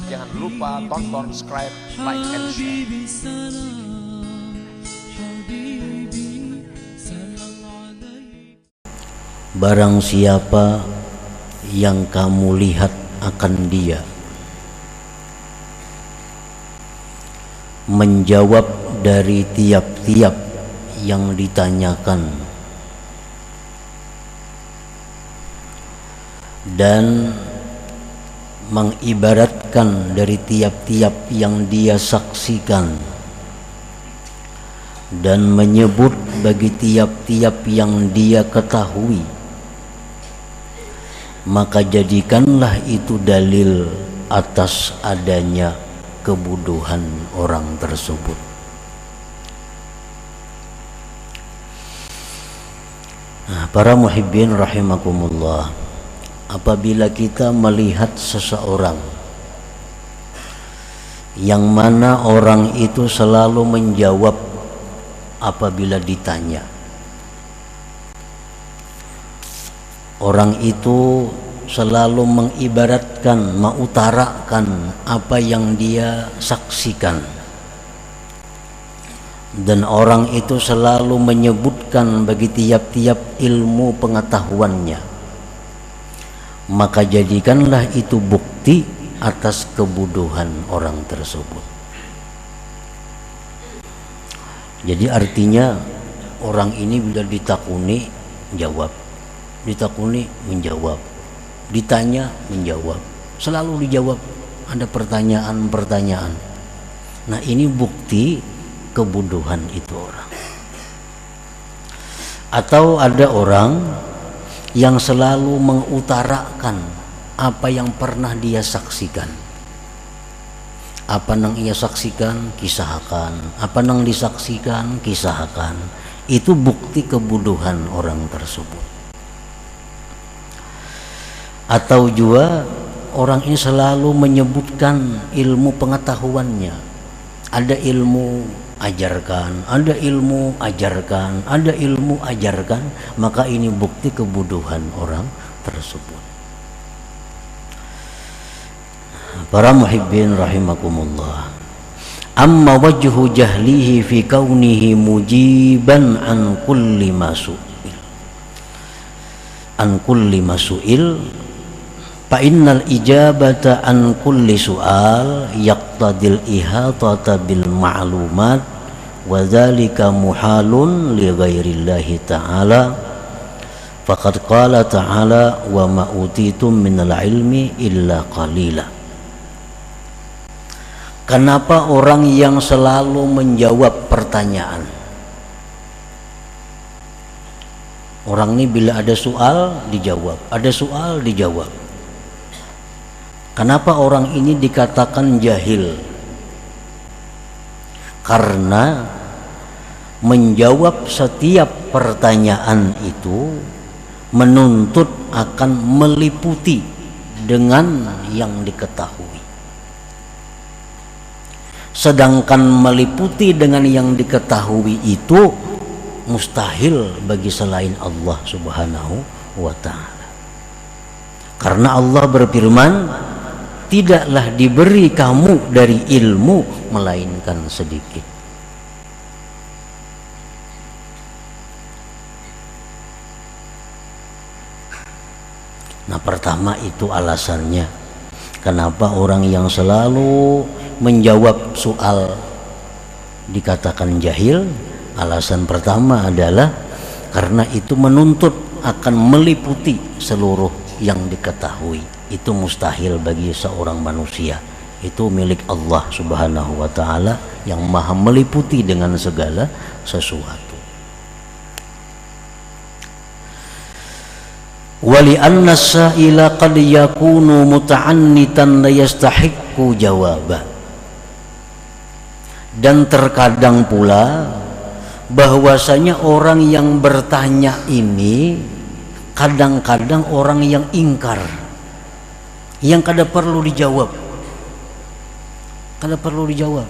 Jangan lupa tonton, subscribe, like, and share. Barang siapa yang kamu lihat akan dia menjawab dari tiap-tiap yang ditanyakan dan mengibaratkan dari tiap-tiap yang dia saksikan dan menyebut bagi tiap-tiap yang dia ketahui, maka jadikanlah itu dalil atas adanya kebodohan orang tersebut. Nah, para muhibbin rahimakumullah, apabila kita melihat seseorang yang mana orang itu selalu menjawab apabila ditanya, orang itu selalu mengibaratkan, mengutarakan apa yang dia saksikan, dan orang itu selalu menyebutkan bagi tiap-tiap ilmu pengetahuannya, maka jadikanlah itu bukti atas kebodohan orang tersebut. Jadi artinya orang ini bila ditakuni jawab, ditakuni menjawab, ditanya menjawab, selalu dijawab, ada pertanyaan-pertanyaan. Nah, ini bukti kebodohan itu orang. Atau ada orang yang selalu mengutarakan apa yang pernah dia saksikan. Apa yang ia saksikan, kisahkan. Apa yang disaksikan, kisahkan. Itu bukti kebodohan orang tersebut. Atau juga orang ini selalu menyebutkan ilmu pengetahuannya. Ada ilmu ajarkan, ada ilmu ajarkan, ada ilmu ajarkan, maka ini bukti kebodohan orang tersebut. Para muhibbin rahimakumullah, amma wajhu jahlihi fi kaunihi mujiban an kulli masu'il, an kulli masu'il, fa innal ijabata an kulli su'al yaqtadil ihatata bil ma'lumat wa dzalika muhalun li ghairillahi ta'ala, faqad qala ta'ala wa ma utitum minal ilmi illa qalila. Kenapa orang yang selalu menjawab pertanyaan? Orang ini bila ada soal dijawab, ada soal dijawab. Kenapa orang ini dikatakan jahil? Karena menjawab setiap pertanyaan itu menuntut akan meliputi dengan yang diketahui. Sedangkan meliputi dengan yang diketahui itu mustahil bagi selain Allah Subhanahu wa ta'ala. Karena Allah berfirman, tidaklah diberi kamu dari ilmu melainkan sedikit. Nah, pertama itu alasannya kenapa orang yang selalu menjawab soal dikatakan jahil. Alasan pertama adalah karena itu menuntut akan meliputi seluruh yang diketahui. Itu mustahil bagi seorang manusia. Itu milik Allah Subhanahu wa ta'ala yang maha meliputi dengan segala sesuatu. Wali anna sa'ila qad yakunu muta'annitan la yastahiqqu jawaba. Dan terkadang pula bahwasanya orang yang bertanya ini kadang-kadang orang yang ingkar, yang kada perlu dijawab, kada perlu dijawab.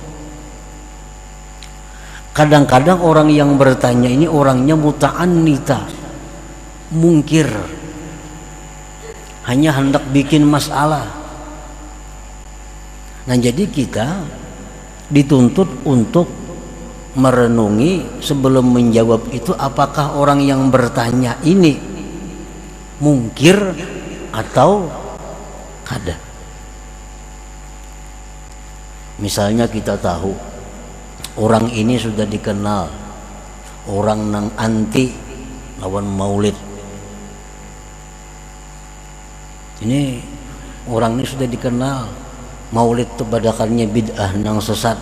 Kadang-kadang orang yang bertanya ini orangnya muta'annita, mungkir, hanya hendak bikin masalah. Nah, jadi kita dituntut untuk merenungi sebelum menjawab itu, apakah orang yang bertanya ini mungkir atau kada. Misalnya kita tahu orang ini sudah dikenal orang nang anti lawan maulid. Ini orang ini sudah dikenal maulid itu badakannya bid'ah nang sesat.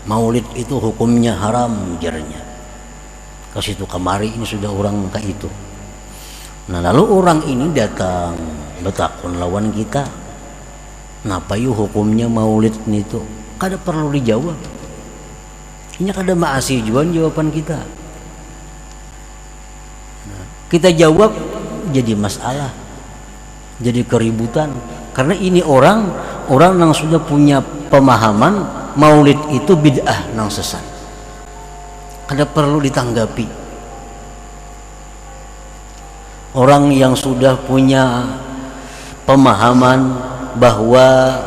Maulid itu hukumnya haram jarnya. Ke situ kamari ini sudah orang kayak itu. Nah, lalu orang ini datang betakun lawan kita, napa yuk hukumnya maulid itu? Kada perlu dijawab. Ini kada maasi juan jawaban kita. Nah, kita jawab jadi masalah, jadi keributan. Karena ini orang yang sudah punya pemahaman maulid itu bid'ah nang sesat. Kada perlu ditanggapi. Orang yang sudah punya pemahaman bahwa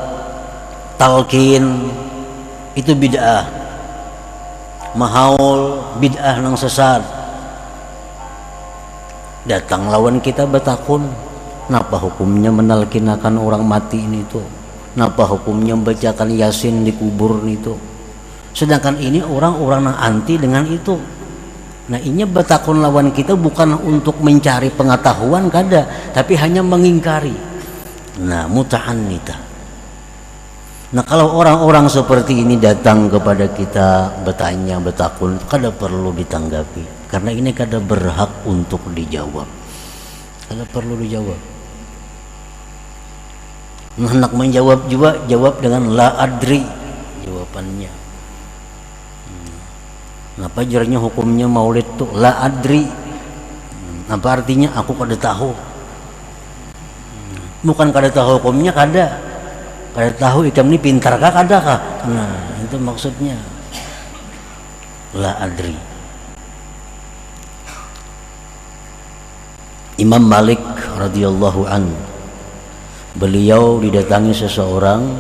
talqin itu bid'ah, mahaul bid'ah nang sesat, datang lawan kita betakun, napa hukumnya menalkinakan orang mati ini tuh, napa hukumnya membacakan yasin di kubur itu. Sedangkan ini orang-orang yang anti dengan itu. Nah, ini betakun lawan kita bukan untuk mencari pengetahuan kada, tapi hanya mengingkari. Nah, muta'annita. Nah, kalau orang-orang seperti ini datang kepada kita bertanya, betakun, kada perlu ditanggapi, karena ini kada berhak untuk dijawab. Kada perlu dijawab. Nah, hendak menjawab juga jawab dengan la adri jawabannya. Apa jarnya hukumnya maulid tuh la adri? Apa artinya aku kada tahu? Bukan kada tahu hukumnya, kada tahu ikam ini pintar kah kada kah? Nah, itu maksudnya la adri. Imam Malik radhiyallahu an, beliau didatangi seseorang,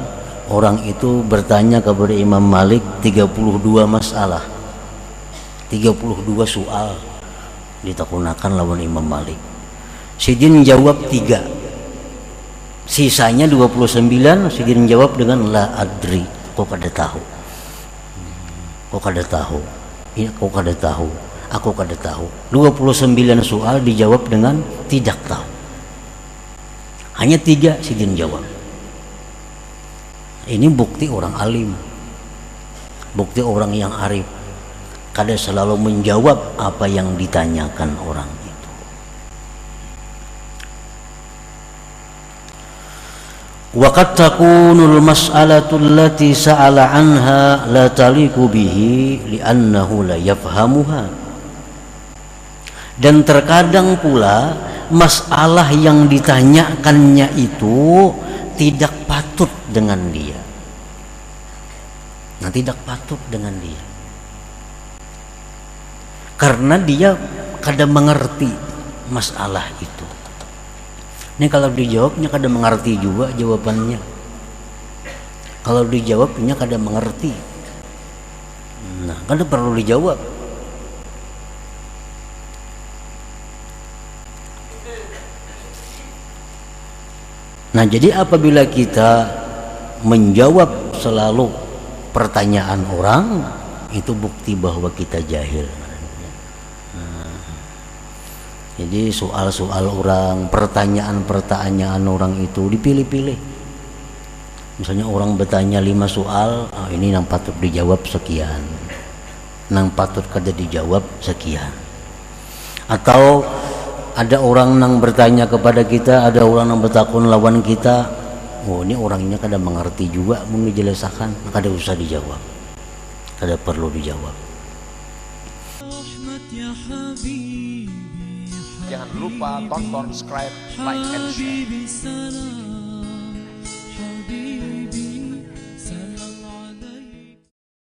orang itu bertanya kepada Imam Malik 32 masalah, 32 soal ditakunakan lawan Imam Malik. Sidin jawab 3, sisanya 29 Sidin jawab dengan la adri. Kok kada tahu? Kok kada tahu? Iya, kok kada tahu? Aku kada tahu. 29 soal dijawab dengan tidak tahu. Hanya 3 Sidin jawab. Ini bukti orang alim, bukti orang yang arif. Kada selalu menjawab apa yang ditanyakan orang itu. Wa qad takunul mas'alatu allati sa'ala anha la taliqu bihi li'annahu la yafhamuha. Dan terkadang pula masalah yang ditanyakannya itu tidak patut dengan dia. Nah, tidak patut dengan dia. Karena dia kada mengerti masalah itu. Ini kalau dijawabnya kada mengerti juga jawabannya. Kalau dijawabnya kada mengerti. Nah, kada perlu dijawab. Nah, jadi apabila kita menjawab selalu pertanyaan orang, itu bukti bahwa kita jahil. Jadi soal-soal orang, pertanyaan-pertanyaan orang itu dipilih-pilih. Misalnya orang bertanya 5 soal, ini yang patut dijawab sekian, yang patut kada dijawab sekian. Atau ada orang yang bertanya kepada kita, ada orang yang bertakun lawan kita, oh ini orangnya kada mengerti juga, mau dijelaskan, kada usah dijawab, kada perlu dijawab. Jangan lupa tonton, subscribe, like, and share.